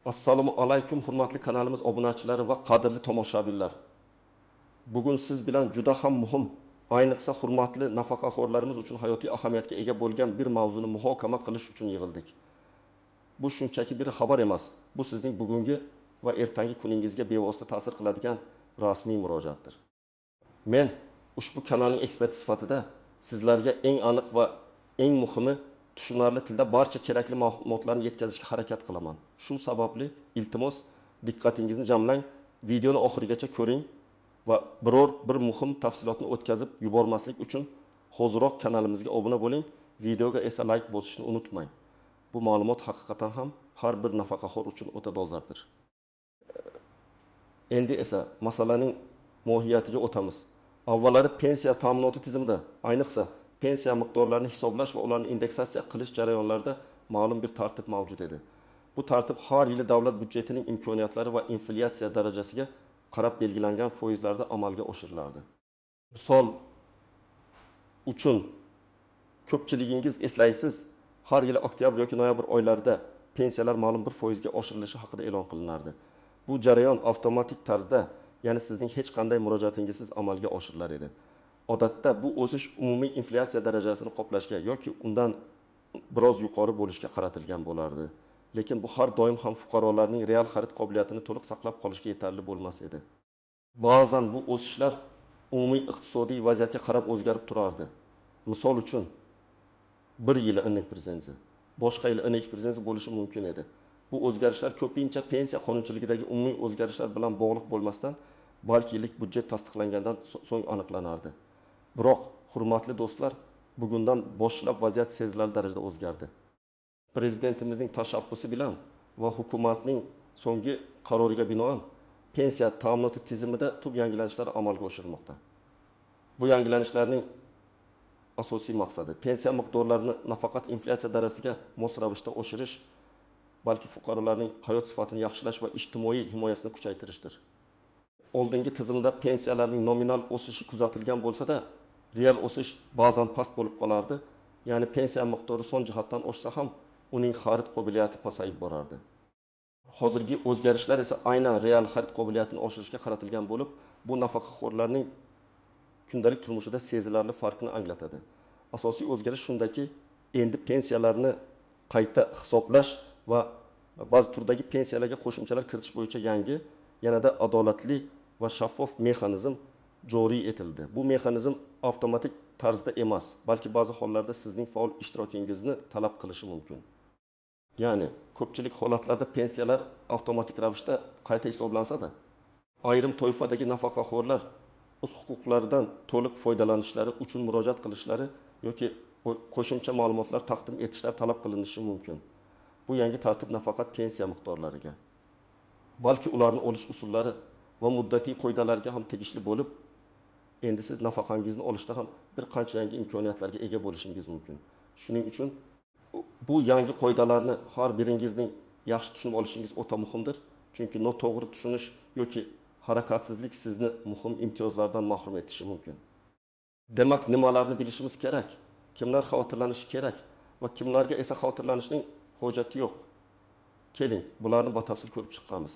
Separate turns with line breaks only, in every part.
Assalomu alaykum hurmatli kanalimiz obunachilari va qadrli tomoshabinlar. Bugun siz bilan juda ham muhim, ayniqsa hurmatli nafaqaxo'rlarimiz uchun hayotiy ahamiyatga ega bo'lgan bir mavzuni muhokama qilish uchun yig'ildik. Bu shunchaki bir xabar emas. Bu sizning bugungi va ertangi kuningizga bevosita ta'sir qiladigan rasmiy murojaatdir. Men ushbu kanalning eksperti sifatida sizlarga eng aniq va eng muhimi tushunarli tilda barcha kerakli ma'lumotlarni yetkazishga harakat qilaman. Shu sababli iltimos diqqatingizni jamlang, videoni oxirigacha ko'ring va biror bir muhim tafsilotni o'tkazib yubormaslik uchun hoziroq kanalimizga obuna bo'ling, videoga esa like bosishni unutmang. Bu ma'lumot haqiqatan ham har bir nafaqaxo'r uchun o'ta dolzarbdir. Endi esa masalaning mohiyatiga o'tamiz. Avvallari pensiya ta'minoti tizimida, ayniqsa pensiya miqdorlarini hisoblash va ularni indeksatsiya qilish jarayonlarida ma'lum bir tartib mavjud edi. Bu tartib har yili davlat byudjetining imkoniyatlari va inflyatsiya darajasiga qarab belgilangan foizlarda amalga oshirilardi. Misol uchun ko'pchiligingiz eslaysiz, har yili oktyabr yoki noyabr oylarida pensiyalar ma'lum bir foizga oshirilishi haqida e'lon qilinardi. Bu jarayon avtomatik tarzda, ya'ni sizning hech qanday murojaatingizsiz amalga oshirilar edi. Odatda bu o'sish umumiy inflyatsiya darajasini qoplashga yoki undan biroz yuqori bo'lishga qaratilgan bo'lardi. Lekin bu har doim ham fuqarolarning real xarid qobiliyatini to'liq saqlab qolishga yetarli bo'lmas edi. Ba'zan bu o'sishlar umumiy iqtisodiy vaziyatga qarab o'zgarib turardi. Misol uchun bir yil indeks boshqa yil indeks bo'lishi mumkin edi. Bu o'zgarishlar ko'pincha pensiya qonunchiligidagi umumiy o'zgarishlar bilan bog'liq bo'lmasdan, balki yillik byudjet tasdiqlangandan so'ng aniqlanardi. Biroq, hurmatli do'stlar, bugundan boshlab vaziyat sezilarli darajada o'zgardi. Prezidentimizning tashabbusi bilan va hukumatning so'nggi qaroriga binoan pensiya ta'minoti tizimida tub yangilanishlar amalga oshirilmoqda. Bu yangilanishlarning asosiy maqsadi pensiya miqdorlarini nafaqat inflyatsiya darajasiga mos ravishda oshirish, balki fuqarolarning hayot sifatini yaxshilash va ijtimoiy himoyasini kuchaytirishdir. Oldingi tizimda pensiyalarning nominal o'sishi kuzatilgan bo'lsa-da, real o'sish ba'zan past bo'lib qolardi. Ya'ni pensiya miqdori son jihatdan oshsa ham, uning xarid qobiliyati pasayib borardi. Hozirgi o'zgarishlar esa aynan real xarid qobiliyatini oshirishga qaratilgan bo'lib, bu nafaqaxo'rlarning kundalik turmushida sezilarli farqni anglatadi. Asosiy o'zgarish shundaki, endi pensiyalarni qayta hisoblash va ba'zi turdagi pensiyalarga qo'shimchalar kiritish bo'yicha yangi, yanada adolatli va shaffof mexanizm joriy etildi. Bu mexanizm avtomatik tarzda emas, balki ba'zi hollarda sizning faol ishtirokingizni talab qilishi mumkin. Ya'ni, ko'pchilik holatlarda pensiyalar avtomatik ravishda qayta hisoblansa-da, ayrim toifadagi nafaqaxo'rlar o'z huquqlaridan to'liq foydalanishlari uchun murojaat qilishlari yoki qo'shimcha ma'lumotlar taqdim etishlar talab qilinishi mumkin. Bu yangi tartib nafaqat pensiya miqdorlariga, balki ularni olish usullari va muddatiy qoidalarga ham tegishli bo'lib, endi siz nafaqangizni olishda ham bir qancha yangi imkoniyatlarga ega bo'lishingiz mumkin. Shuning uchun bu yangi qoidalarni har biringizning yaxshi tushunib olishingiz o'ta muhimdir. Chunki noto'g'ri tushunish yoki harakatsizlik sizni muhim imtiyozlardan mahrum etishi mumkin. Demak, nimalarni bilishimiz kerak? Kimlar xavotirlanishi kerak va kimlarga esa xavotirlanishning hojati yo'q? Keling, bularni batafsil ko'rib chiqqamiz.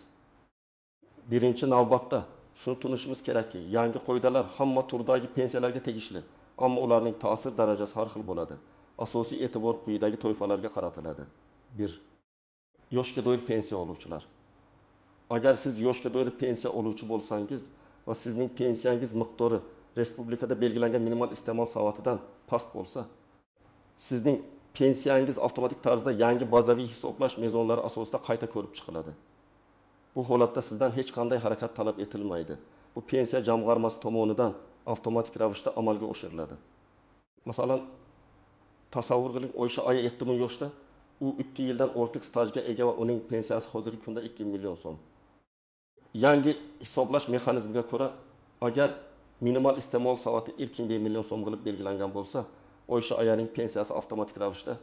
Birinchi navbatda shuni tushunishimiz kerakki, yangi qoidalar hamma turdagi pensiyalarga tegishli, ammo ularning ta'sir darajasi har xil bo'ladi. Asosiy e'tibor quyidagi toifalarga qaratiladi. 1. Yoshga doir pensiya oluvchilar. Agar siz yoshga doir pensiya oluvchi bo'lsangiz va sizning pensiyangiz miqdori respublikada belgilangan minimal iste'mol savatidan past bo'lsa, sizning pensiyangiz avtomatik tarzda yangi bazaviy hisoblash mezonlari asosida qayta ko'rib chiqiladi. Bu holatda sizdan hech qanday harakat talab etilmaydi. Bu pensiya jamg'armasi tomonidan avtomatik ravishda amalga oshiriladi. Masalan, tasavvur qiling, o'sha aya 7000 yoshda, u 2 yildan ortiq stajga ega va uning pensiyasi hozirgi kunda 2 million so'm. Yangi hisoblash mexanizmiga ko'ra, agar minimal iste'mol savati 2 million so'm qilib belgilangan bo'lsa, o'sha ayaning pensiyasi avtomatik ravishda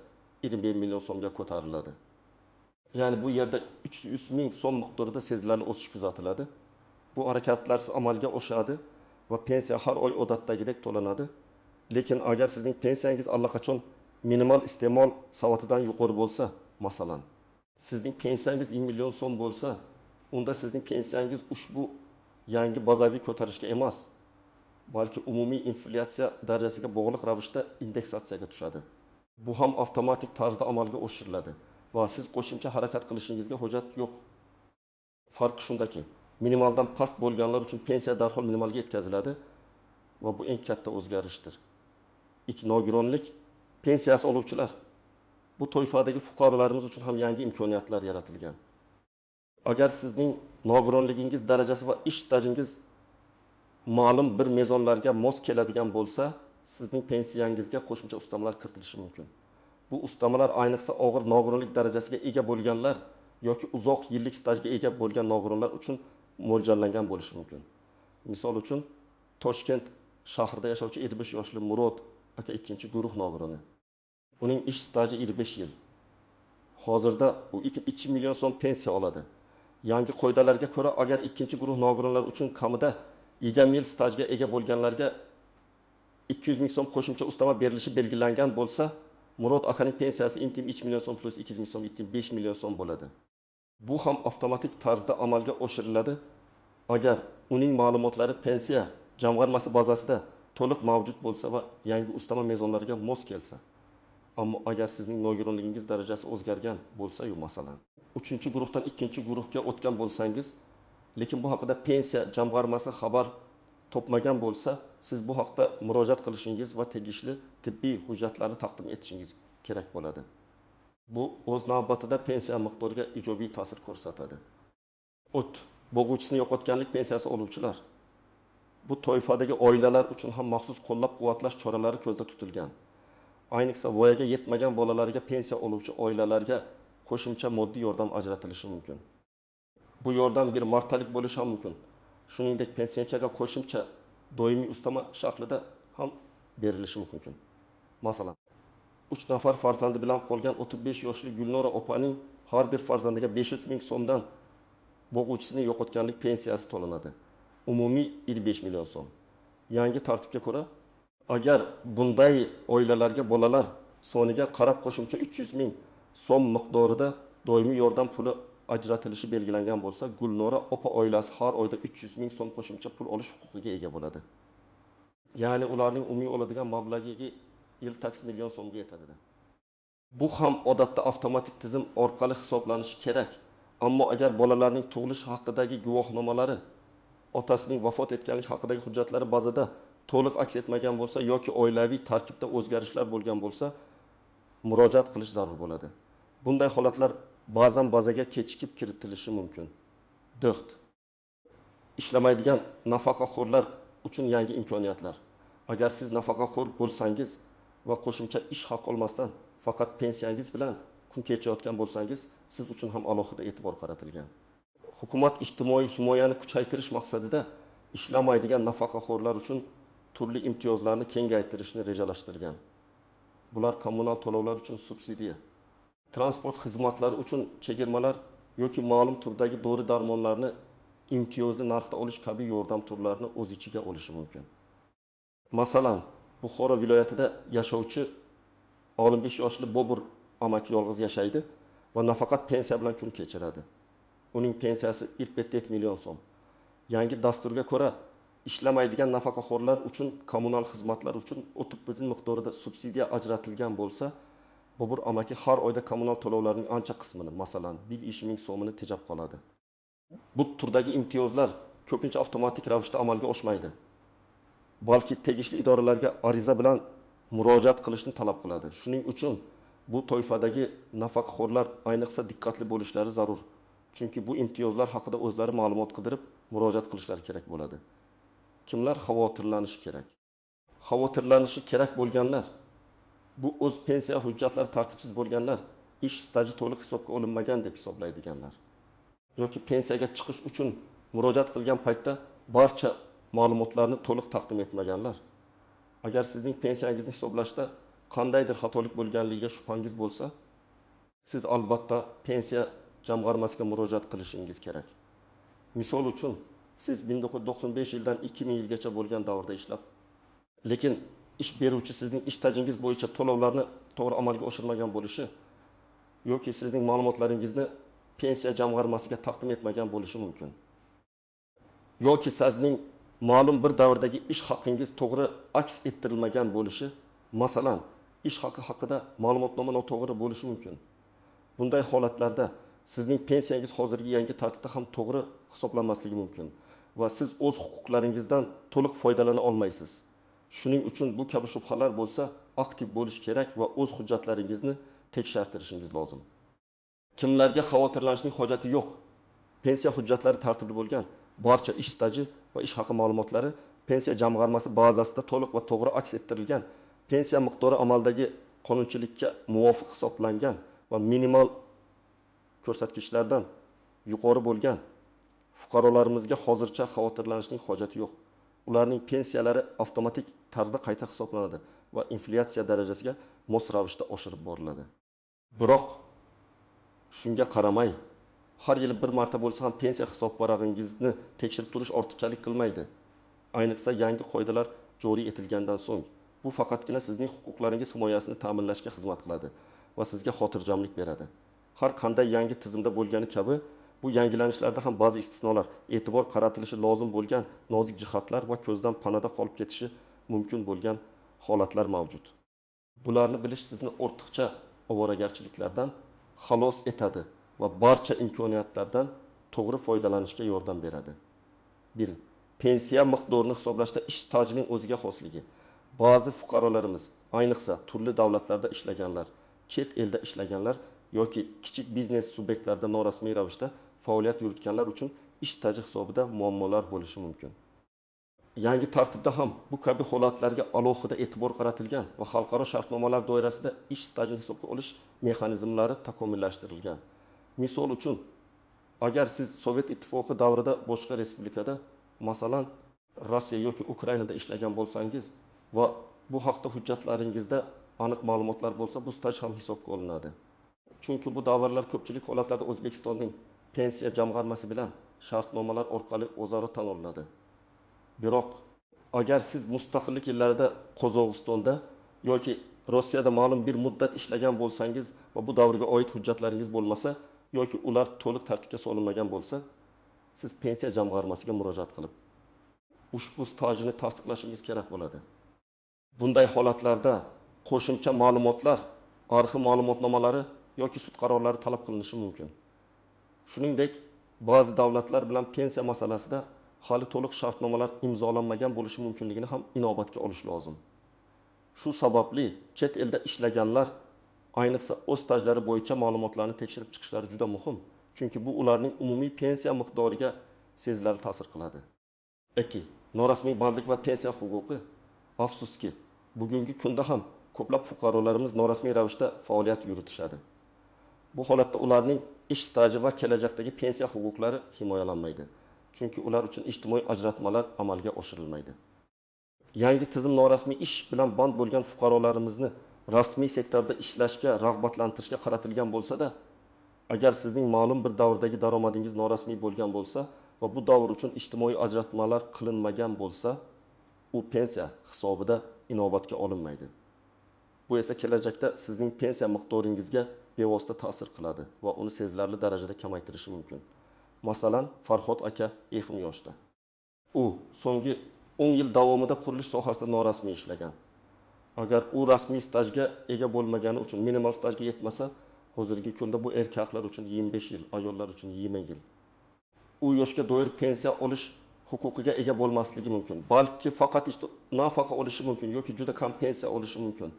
20 million so'mga ko'tariladi. Ya'ni bu yerda 300 ming so'm miqdorida sezilarli o'sish kuzatiladi. Bu harakatlar amalga oshadi va pensiya har oy odatdagidek to'lanadi. Lekin agar sizning pensiyangiz allaqachon minimal iste'mol savatidan yuqori bo'lsa, masalan, Sizning pensiyangiz 1 million so'm bo'lsa, unda sizning pensiyangiz ushbu yangi bazaviy ko'tarishga emas, balki umumiy inflyatsiya darajasiga bog'liq ravishda indeksatsiyaga tushadi. Bu ham avtomatik tarzda amalga oshiriladi va siz qo'shimcha harakat qilishingizga hojat yo'q. Farqi shundaki, minimaldan past bo'lganlar uchun pensiya darhol minimalga yetkaziladi va bu eng katta o'zgarishdir. Nogironlik pensiyasi oluvchilar. Bu toifadagi fuqarolarimiz uchun ham yangi imkoniyatlar yaratilgan. Agar sizning nogironligingiz darajasi va ish stajingiz ma'lum bir mezonlarga mos keladigan bo'lsa, sizning pensiyangizga qo'shimcha ustamalar kiritilishi mumkin. Bu ustamalar ayniqsa og'ir nogironlik darajasiga ega bo'lganlar yoki uzoq yillik stajga ega bo'lgan nogironlar uchun mo'ljallangan bo'lishi mumkin. Misol uchun, Toshkent shahrida yashovchi 55 yoshli Murod aka ikkinchi guruh nogironi. Uning ish staji 25 yil. Hozirda u 2 million so'm pensiya oladi. Yangi qoidalarga ko'ra, agar ikkinchi guruh nogironlar uchun kamida 20 yil stajga ega bo'lganlarga 200 ming so'm qo'shimcha ustama berilishi belgilangan bo'lsa, Murod akaning pensiyasi intim 3 million so'm plus 200 ming so'm, intim 5 million so'm bo'ladi. Bu ham avtomatik tarzda amalga oshiriladi agar uning ma'lumotlari pensiya jamg'armasi bazasida to'liq mavjud bo'lsa va yangi ustama mezonlariga mos kelsa. Ammo agar sizning nogironligingiz darajasi o'zgargan bo'lsa-yu, masalan, 3-guruhdan 2-guruhga o'tgan bo'lsangiz, lekin bu haqida pensiya jamg'armasi xabar topmagan bo'lsa, siz bu haqda murojaat qilishingiz va tegishli tibbiy hujjatlarni taqdim etishingiz kerak bo'ladi. Bu o'z navbatida pensiya miqdoriga ijobiy ta'sir ko'rsatadi. Bo'g'uvchisini yo'qotganlik pensiyasi oluvchilar. Bu toifadagi oilalar uchun ham maxsus qo'llab-quvvatlash choralari ko'zda tutilgan. Ayniqsa voyaga yetmagan bolalarga pensiya oluvchi oilalarga qo'shimcha moddiy yordam ajratilishi mumkin. Bu yordam bir martalik bo'lishi ham mumkin. Shuningdek, pensiyaga qo'shimcha doimiy ustama shaklida ham berilishi mumkin. Masalan, 3 nafar farzandi bilan qolgan 35 yoshli Gulnora opaning har bir farzandiga 500 ming so'mdan bo'g'uvchisini yo'qotganlik pensiyasi to'lanadi. Umumiy 25 million so'm. Yangi tartibga ko'ra, agar bunday oilalarga bolalar soniga qarab qo'shimcha 300 ming so'm miqdorida doimiy yordam puli ajratilishi belgilangan bo'lsa, Gulnora opa oilasi har oyda 300 ming so'm qo'shimcha pul olish huquqiga ega bo'ladi. Ya'ni ularning umumiy oladigan mablag'iga yil taks million so'mga yetadi. Bu ham odatda avtomatik tizim orqali hisoblanishi kerak. Ammo agar bolalarning tug'ilish haqidagi guvohnomalari otasining vafot etganligi haqidagi hujjatlari bazada to'liq aks etmagan bo'lsa yoki oilaviy tarkibda o'zgarishlar bo'lgan bo'lsa, murojaat qilish zarur bo'ladi. Bunday holatlar ba'zan bazaga kechikib kiritilishi mumkin. 4. Ishlamaydigan nafaqaxo'rlar uchun yangi imkoniyatlar. Agar siz nafaqaxo'r bo'lsangiz va qo'shimcha ish haq olmasdan faqat pensiyangiz bilan kun kechayotgan bo'lsangiz, siz uchun ham alohida e'tibor qaratilgan. Hukumat ijtimoiy himoyani kuchaytirish maqsadida ishlamaydigan nafaqaxo'rlar uchun turli imtiyozlarni kengaytirishni rejalashtirgan. Bular kommunal to'lovlar uchun subsidiya, transport xizmatlari uchun chegirmalar yoki ma'lum turdagi dori-darmonlarni imtiyozli narxda olish kabi yordam turlarini o'z ichiga olishi mumkin. Masalan, Buxoro viloyatida yashovchi 65 yoshli Bobur amaki yolg'iz yashaydi va nafaqat pensiya bilan kun kechiradi. Uning pensiyasi 1,4 million so'm. Yangi dasturga ko'ra, ishlamaydigan nafaqaxo'rlar uchun kommunal xizmatlar uchun 30% miqdorida subsidiya ajratilgan bo'lsa, Bobur amaki har oyda kommunal to'lovlarning ancha qismini, masalan, 1 ming so'mini tejab qoladi. Bu turdagi imtiyozlar ko'pincha avtomatik ravishda amalga oshmaydi. Balki tegishli idoralarga ariza bilan murojaat qilishni talab qiladi. Shuning uchun bu toifadagi nafaqaxo'rlar ayniqsa diqqatli bo'lishlari zarur. Chunki bu imtiyozlar haqida o'zlari ma'lumot qidirib murojaat qilishlari kerak bo'ladi. Kimlar xavotirlanishi kerak? Xavotirlanishi kerak bo'lganlar, bu o'z pensiya hujjatlari tartibsiz bo'lganlar, ish staji to'liq hisobga olinmagan deb hisoblaydiganlar. Yoki pensiyaga chiqish uchun murojaat qilgan paytda barcha ma'lumotlarni to'liq taqdim etmaganlar. Agar sizning pensiyangizni hisoblashda qandaydir xatolik bo'lganligiga shubhangiz bo'lsa, siz albatta pensiya jamg'armasiga murojaat qilishingiz kerak. Misol uchun, siz 1995 yildan 2000 yilgacha bo'lgan davrda ishlab, lekin ish beruvchi sizning ish stajingiz bo'yicha to'lovlarni to'g'ri amalga oshirmagan bo'lishi yoki sizning ma'lumotlaringizni pensiya jamg'armasiga taqdim etmagan bo'lishi mumkin. Yoki sizning ma'lum bir davrdagi ish haqingiz to'g'ri aks ettirilmagan bo'lishi, masalan, ish haqi haqida ma'lumotnoma noto'g'ri bo'lishi mumkin. Bunday holatlarda sizning pensiyangiz hozirgi yangi tartibda ham to'g'ri hisoblanmasligi mumkin va siz o'z huquqlaringizdan to'liq foydalana olmaysiz. Shuning uchun bu kabi shubhalar bo'lsa, aktiv bo'lish kerak va o'z hujjatlaringizni tekshirtirishingiz lozim. Kimlarga xavotirlanishning hojati yo'q. Pensiya hujjatlari tartibli bo'lgan, barcha ish staji va ish haqi ma'lumotlari pensiya jamg'armasi bazasida to'liq va to'g'ri aks ettirilgan, pensiya miqdori amaldagi qonunchilikka muvofiq hisoblangan va minimal ko'rsatkichlardan yuqori bo'lgan. Fuqarolarimizga hozircha xavotirlanishning hojati yo'q. Ularning pensiyalari avtomatik tarzda qayta hisoblanadi va inflyatsiya darajasiga mos ravishda oshirib boriladi. Biroq shunga qaramay, har yili bir marta bo'lsa ham pensiya hisobvarag'ingizni tekshirib turish ortiqchalik qilmaydi. Ayniqsa yangi qoidalar joriy etilgandan so'ng. Bu faqatgina sizning huquqlaringiz himoyasini ta'minlashga xizmat qiladi va sizga xotirjamlik beradi. Har qanday yangi tizimda bo'lgani kabi, bu yangilanishlarda ham ba'zi istisnolar, e'tibor qaratilishi lozim bo'lgan nozik jihatlar va ko'zdan panada qolib ketishi mumkin bo'lgan holatlar mavjud. Bularni bilish sizni ortiqcha ovoragarchiliklardan xalos etadi va barcha imkoniyatlardan to'g'ri foydalanishga yordam beradi. 1. Pensiya miqdorini hisoblashda ish stajining o'ziga xosligi. Ba'zi fuqarolarimiz, ayniqsa turli davlatlarda ishlaganlar, chet elda ishlaganlar yoki kichik biznes subyektlarida norasmiy ravishda faoliyat yuritganlar uchun ish staji hisobida muammolar bo'lishi mumkin. Yangi tartibda ham bu kabi holatlarga alohida e'tibor qaratilgan va xalqaro shartnomalar doirasida ish stajini hisobga olish mexanizmlari takomillashtirilgan. Misol uchun, agar siz Sovet ittifoqi davrida boshqa respublikada, masalan, Rossiya yoki Ukrainada ishlagan bo'lsangiz va bu haqda hujjatlaringizda aniq ma'lumotlar bo'lsa, bu staj ham hisobga olinadi. Chunki bu davrlar ko'pchilik holatlarda O'zbekistonning pensiya jamg'armasi bilan shartnomalar orqali o'zaro tan olinadi. Biroq agar siz mustaqillik yillarida Qozog'istonda yoki Rossiyada ma'lum bir muddat ishlagan bo'lsangiz va bu davrga oid hujjatlaringiz bo'lmasa yoki ular to'liq tartibga solinmagan bo'lsa, siz pensiya jamg'armasiga murojaat qilib ushbu stajni tasdiqlashingiz kerak bo'ladi. Bunday holatlarda qo'shimcha ma'lumotlar, arxiv ma'lumotnomalari yoki sud qarorlari talab qilinishi mumkin. Shuningdek, ba'zi davlatlar bilan pensiya masalasida hali to'liq shartnomalar imzolanmagan bo'lishi mumkinligini ham inobatga olish lozim. Shu sababli chet elda ishlaganlar ayniqsa o'z stajlari bo'yicha ma'lumotlarni tekshirib chiqishlari juda muhim, chunki bu ularning umumiy pensiya miqdoriga sezilarli ta'sir qiladi. 2. Norasmiy bandlik va pensiya huquqi. Afsuski, bugungi kunda ham ko'plab fuqarolarimiz norasmiy ravishda faoliyat yuritishadi. Bu holatda ularning ish staji va kelajakdagi pensiya huquqlari himoyalanmaydi. Chunki ular uchun ijtimoiy ajratmalar amalga oshirilmaydi. Yangi tizim norasmiy ish bilan band bo'lgan fuqarolarimizni rasmiy sektorda ishlashga rag'batlantirishga qaratilgan bo'lsa-da, agar sizning ma'lum bir davrdagi daromadingiz norasmiy bo'lgan bo'lsa va bu davr uchun ijtimoiy ajratmalar qilinmagan bo'lsa, u pensiya hisobida inobatga olinmaydi. Bu esa kelajakda sizning pensiya miqdoringizga bevosita ta'sir qiladi va uni sezilarli darajada kamaytirishi mumkin. Masalan, Farhod aka 20 yoshda. U so'nggi 10 yil davomida qurilish sohasida norasmiy ishlagan. Agar u rasmiy stajga ega bo'lmagani uchun minimal stajga yetmasa, hozirgi kunda bu erkaklar uchun 25 yil, ayollar uchun 20 yil. U yoshga doir pensiya olish huquqiga ega bo'lmasligi mumkin. Balki faqat nafaqa olishi mumkin yoki juda kam pensiya olishi mumkin.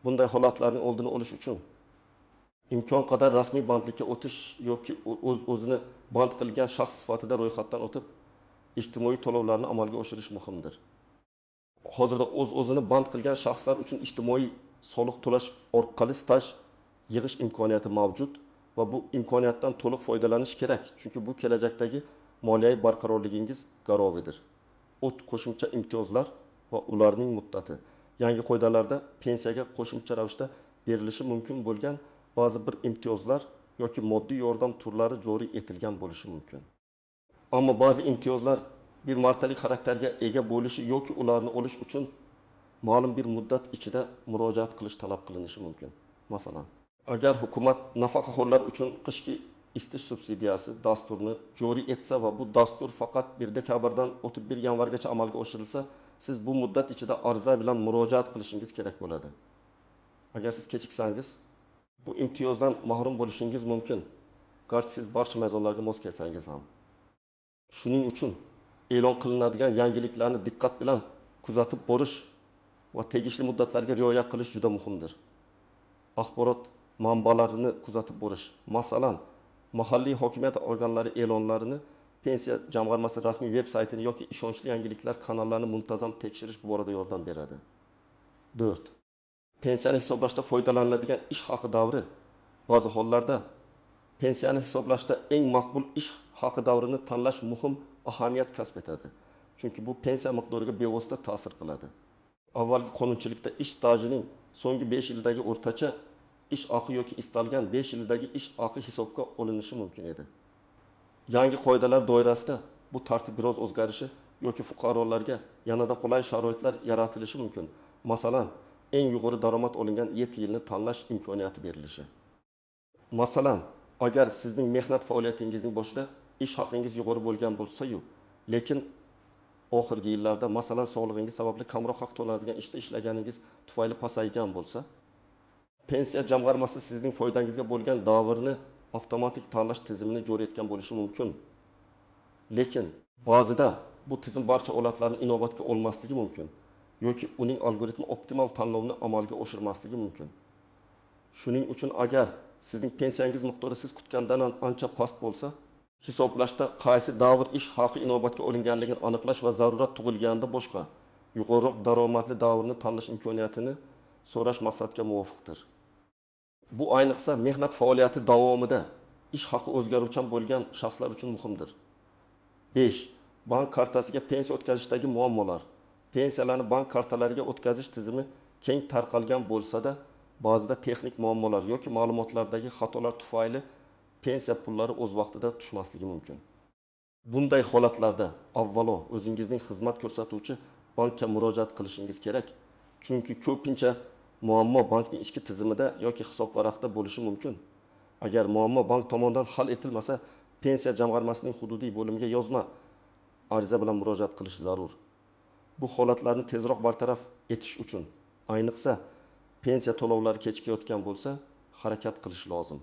Bunday holatlarning oldini olish uchun imkon qadar rasmiy bandlikka o'tish yoki o'zini band qilgan shaxs sifatida ro'yxatdan o'tib, ijtimoiy to'lovlarni amalga oshirish muhimdir. Hozirda o'zini band qilgan shaxslar uchun ijtimoiy soliq to'lash orqali staj yig'ish imkoniyati mavjud va bu imkoniyatdan to'liq foydalanish kerak, chunki bu kelajakdagi moliyaviy barqarorligingiz garovidir. Qo'shimcha imtiyozlar va ularning muddati. Yangi qoidalarda pensiyaga qo'shimcha ravishda berilishi mumkin bo'lgan ba'zi bir imtiyozlar yoki moddiy yordam turlari joriy etilgan bo'lishi mumkin. Ammo ba'zi imtiyozlar bir martalik xarakterga ega bo'lishi yoki ularni olish uchun ma'lum bir muddat ichida murojaat qilish talab qilinishi mumkin. Masalan, Agar hukumat nafaqaxo'rlar uchun qishki isitish subsidiyasi dasturini joriy etsa va bu dastur faqat 1 dekabrdan 31 yanvargacha amalga oshirilsa, siz bu muddat ichida ariza bilan murojaat qilishingiz kerak bo'ladi. Agar siz kechiksangiz, bu imtiyozdan mahrum bo'lishingiz mumkin. Garchi siz barcha mezonlarga mos kelsangiz ham. Shuning uchun e'lon qilinadigan yangiliklarni diqqat bilan kuzatib borish va tegishli muddatlarga rioya qilish juda muhimdir. Axborot manbalarini kuzatib borish. Masalan, mahalliy hokimiyat organlari e'lonlarini pensiya jamg'armasi rasmiy veb-saytini yoki ishonchli yangiliklar kanallarini muntazam tekshirish bu borada yordam beradi. 4. Pensiyani hisoblashda foydalaniladigan ish haqi davri ba'zi hollarda pensiyani hisoblashda eng maqbul ish haqi davrini tanlash muhim ahamiyat kasb etadi. Chunki bu pensiya miqdoriga bevosita ta'sir qiladi. Avvalgi qonunchilikda ish stajining so'nggi 5 yildagi o'rtacha ish haqi yoki istalgan 5 yildagi ish haqi hisobga olinishi mumkin edi. Yangi qoidalar doirasida bu tartib biroz o'zgarishi yoki fuqarolarga yanada qulay sharoitlar yaratilishi mumkin. Masalan, eng yuqori daromad olingan 7 yilni tanlash imkoniyati berilishi. Masalan, agar sizning mehnat faoliyatingizning boshida ish haqingiz yuqori bo'lgan bo'lsa-yu, lekin oxirgi yillarda, masalan, sog'lig'ingiz sababli kamroq haq to'lanadigan ishda ishlaganingiz tufayli pasaygan bo'lsa, pensiya jamg'armasi sizning foydangizga bo'lgan davrni avtomatik tanlash tizimini joriy etgan bo'lishi mumkin. Lekin ba'zida bu tizim barcha holatlarni inobatga olmasligi mumkin yoki uning algoritmi optimal tanlovni amalga oshirmasligi mumkin. Shuning uchun agar sizning pensiyangiz miqdori siz kutgandan ancha past bo'lsa, hisoblashda qaysi davr ish haqi inobatga olinganligini aniqlash va zarurat tug'ilganda boshqa yuqoriroq daromadli davrni tanlash imkoniyatini so'rash maqsadga muvofiqdir. Bu ayniqsa mehnat faoliyati davomida ish haqi o'zgaruvchan bo'lgan shaxslar uchun muhimdir. 5. Bank kartasiga pensiya o'tkazishdagi muammolar. Pensiyalarni bank kartalariga o'tkazish tizimi keng tarqalgan bo'lsa-da, ba'zida texnik muammolar yoki ma'lumotlardagi xatolar tufayli pensiya pullari o'z vaqtida tushmasligi mumkin. Bunday holatlarda avvalo o'zingizning xizmat ko'rsatuvchi bankka murojaat qilishingiz kerak. Chunki ko'pincha muammo bankning ichki tizimida yoki hisob varaqda bo'lishi mumkin. Agar muammo bank tomonidan hal etilmasa, pensiya jamg'armasining hududiy bo'limiga yozma ariza bilan murojaat qilish zarur. Bu holatlarni tezroq bartaraf etish uchun, ayniqsa pensiya to'lovlari kechikayotgan bo'lsa, harakat qilish lozim.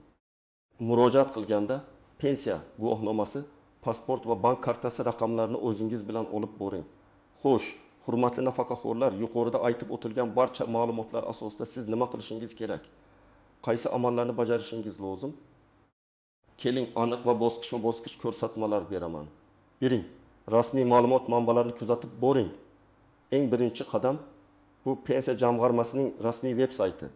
Murojaat qilganda pensiya guvohnomasi, pasport va bank kartasi raqamlarini o'zingiz bilan olib boring. Xo'sh, hurmatli nafaqaxo'rlar, yuqorida aytib o'tilgan barcha ma'lumotlar asosida siz nima qilishingiz kerak? Qaysi amallarni bajarishingiz lozim? Keling, aniq va bosqichma-bosqich ko'rsatmalar beraman. Biring, rasmiy ma'lumot manbalarini kuzatib boring. Eng birinchi qadam bu pensiya jamg'armasining rasmiy veb-sayti.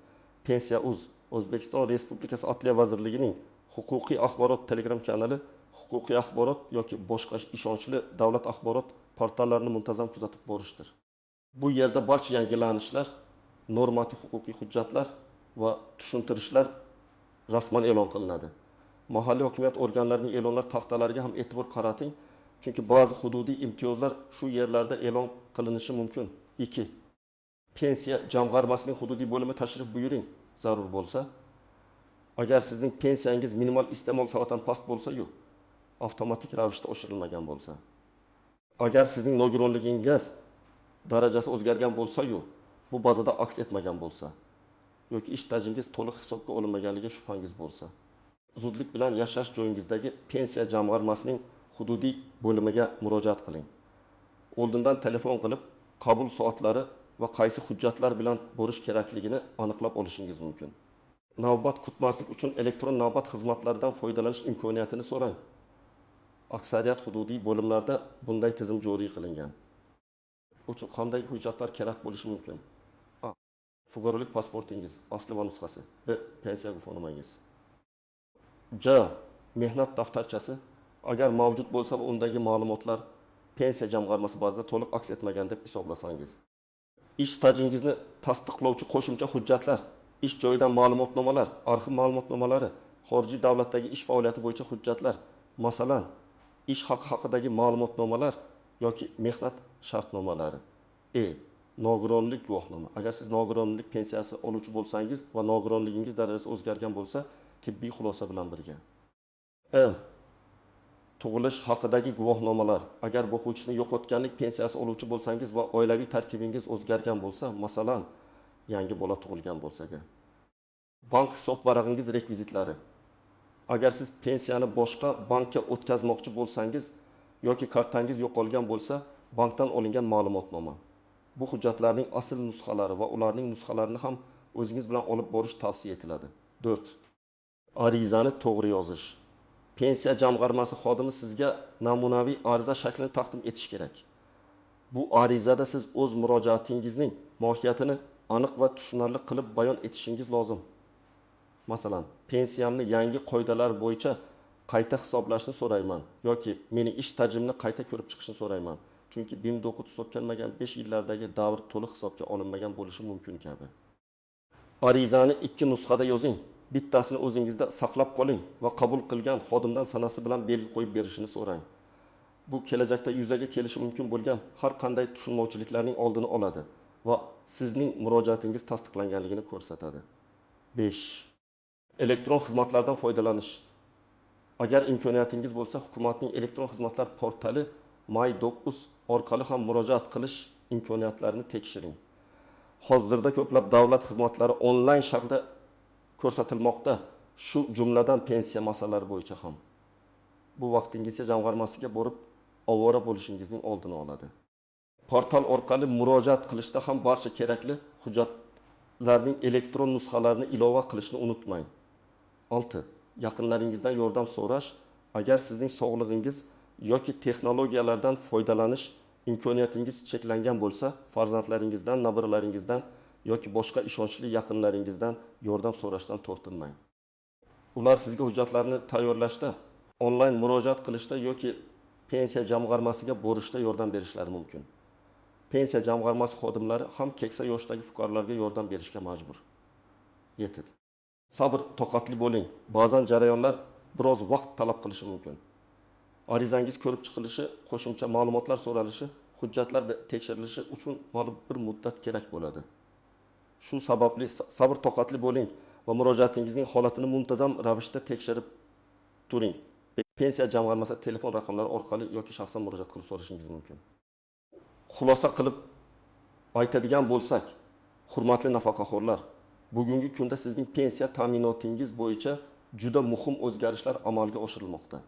Pensiya.uz, O'zbekiston Respublikasi Adliya vazirligining huquqiy axborot Telegram kanali, huquqiy axborot yoki boshqa ishonchli davlat axborot portallarini muntazam kuzatib borishdir. Bu yerda barcha yangilanishlar, normativ huquqiy hujjatlar va tushuntirishlar rasman e'lon qilinadi. Mahalliy hokimiyat organlarining e'lonlar taxtalariga ham e'tibor qarating, chunki ba'zi hududiy imtiyozlar shu yerlarda e'lon qilinishi mumkin. 2. Pensiya jamg'armasining hududiy bo'limi tashrif buyuring, zarur bo'lsa. Agar sizning pensiyangiz minimal iste'mol soatidan past bo'lsa-yu, avtomatik ravishda oshirilmagan bo'lsa. Agar sizning nogironligingiz darajasi o'zgargan bo'lsa-yu, bu bazada aks etmagan bo'lsa, yoki ish stajingiz to'liq hisobga olinmaganligi shubhangiz bo'lsa, zudlik bilan yashash joyingizdagi pensiya jamg'armasining hududiy bo'limiga murojaat qiling. Oldindan telefon qilib, qabul soatlari va qaysi hujjatlar bilan borish kerakligini aniqlab olishingiz mumkin. Navbat kutmaslik uchun elektron navbat xizmatlaridan foydalanish imkoniyatini so'rang. Aksariyat hududiy bo'limlarda bunday tizim joriy qilingan. Uchun qanday hujjatlar kerak bo'lishi mumkin? A. Fuqarolik pasportingiz, asli va nusxasi. B. Pensiya guvohnomangiz. C. Mehnat daftarchasi. Agar mavjud bo'lsa va undagi ma'lumotlar pensiya jamg'armasi bazasida to'liq aks etmagan deb hisoblasangiz. Ish stajingizni tasdiqlovchi qo'shimcha hujjatlar, ish joyidan ma'lumotnomalar, arxiv ma'lumotnomalari, xorijiy davlatdagi ish faoliyati bo'yicha hujjatlar, masalan, ish haqi haqidagi ma'lumotnomalar yoki mehnat shartnomalari. nogironlik guvohnoma. Agar siz nogironlik pensiyasi oluvchi bo'lsangiz va nogironligingiz darajasi o'zgargan bo'lsa, tibbiy xulosa bilan birga. Tug'ilish haqidagi guvohnomalar. Agar boquvchisini yo'qotganlik pensiyasi oluvchi bo'lsangiz va oilaviy tarkibingiz o'zgargan bo'lsa, masalan, yangi bola tug'ilgan bo'lsa-ga. Bank hisob varag'ingiz rekvizitlari. Agar siz pensiyani boshqa bankka o'tkazmoqchi bo'lsangiz yoki kartangiz yo'qolgan bo'lsa, bankdan olingan ma'lumotnoma. Bu hujjatlarning asl nusxalari va ularning nusxalarini ham o'zingiz bilan olib borish tavsiya etiladi. 4. Arizani to'g'ri yozish. Pensiya jamg'armasi xodimi sizga namunaviy ariza shaklini taqdim etish kerak. Bu arizada siz o'z murojaatingizning mohiyatini aniq va tushunarli qilib bayon etishingiz lozim. Masalan, pensiyamni yangi qoidalar bo'yicha qayta hisoblashni so'rayman yoki mening ish tajribamni qayta ko'rib chiqishni so'rayman. Chunki BIMda o'qib hisoblanmagan 5 yillardagi davr to'liq hisobga olinmagan bo'lishi mumkin kabi. Arizani 2 nusxada yozing. Bittasini o'zingizda saqlab qoling va qabul qilgan xodimdan sanasi bilan belgi qo'yib berishini so'rang. Bu kelajakda yuzaga kelishi mumkin bo'lgan har qanday tushunmovchiliklarning oldini oladi va sizning murojaatingiz tasdiqlanganligini ko'rsatadi. 5. Elektron xizmatlardan foydalanish. Agar imkoniyatingiz bo'lsa, hukumatning elektron xizmatlar portali My9 orqali ham murojaat qilish imkoniyatlarini tekshiring. Hozirda ko'plab davlat xizmatlari onlayn shaklda ko'rsatilmoqda, shu jumladan pensiya masalalari bo'yicha ham. Bu vaqtingizga jamg'armasiga borib, ovora bo'lishingizning oldini oladi. Portal orqali murojaat qilishda ham barcha kerakli hujjatlarning elektron nusxalarini ilova qilishni unutmang. 6. Yaqinlaringizdan yordam so'rash. Agar sizning sog'lig'ingiz yoki texnologiyalardan foydalanish imkoniyatingiz cheklangan bo'lsa, farzandlaringizdan, nabiralaringizdan yoki boshqa ishonchli yaqinlaringizdan yordam so'rashdan tortinmang. Ular sizga hujjatlarni tayyorlashda, onlayn murojaat qilishda yoki pensiya jamg'armasiga borishda yordam berishlari mumkin. Pensiya jamg'armasi xodimlari ham keksa yoshdagi fuqarolarga yordam berishga majbur. 7. Sabr, toqatli bo'ling. Ba'zan jarayonlar biroz vaqt talab qilishi mumkin. Arizangiz ko'rib chiqilishi, qo'shimcha ma'lumotlar so'ralishi, hujjatlar tekshirilishi uchun ma'lum bir muddat kerak bo'ladi. Shu sababli sabr, toqatli bo'ling va murojaatingizning holatini muntazam ravishda tekshirib turing. Pensiya jamg'armasi telefon raqamlari orqali yoki shaxsan murojaat qilib so'rashingiz mumkin. Xulosa qilib aytadigan bo'lsak, hurmatli nafaqaxo'rlar, bugungi kunda sizning pensiya ta'minotingiz bo'yicha juda muhim o'zgarishlar amalga oshirilmoqda.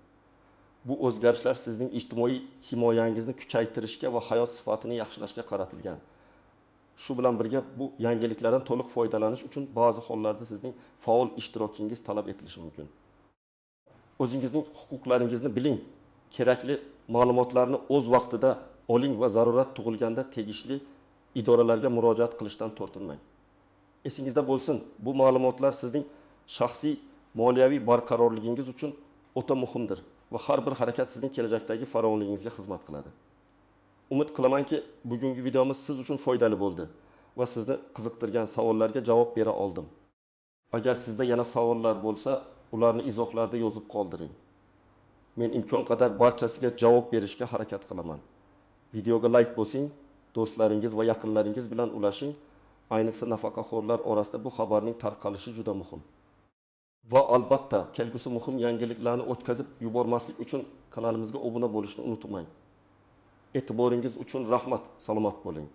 Bu o'zgarishlar sizning ijtimoiy himoyangizni kuchaytirishga va hayot sifatini yaxshilashga qaratilgan. Shu bilan birga bu yangiliklardan to'liq foydalanish uchun ba'zi hollarda sizning faol ishtirokingiz talab etilishi mumkin. O'zingizning huquqlaringizni biling, kerakli ma'lumotlarni o'z vaqtida oling va zarurat tug'ilganda tegishli idoralarga murojaat qilishdan tortinmang. Esingizda bo'lsin, bu ma'lumotlar sizning shaxsiy moliyaviy barqarorligingiz uchun o'ta muhimdir va har bir harakat sizning kelajakdagi farovonligingizga xizmat qiladi. Umid qilamanki, bugungi videomiz siz uchun foydali bo'ldi va sizni qiziqtirgan savollarga javob bera oldim. Agar sizda yana savollar bo'lsa, ularni izohlarda yozib qoldiring. Men imkon qadar barchasiga javob berishga harakat qilaman. Videoga like bosing, do'stlaringiz va yaqinlaringiz bilan ulashing. Ayniqsa nafaqaxo'rlar orasida bu xabarning tarqalishi juda muhim. Va albatta, kelgusi muhim yangiliklarni o'tkazib yubormaslik uchun kanalimizga obuna bo'lishni unutmang. E'tiboringiz uchun rahmat, salomat bo'ling.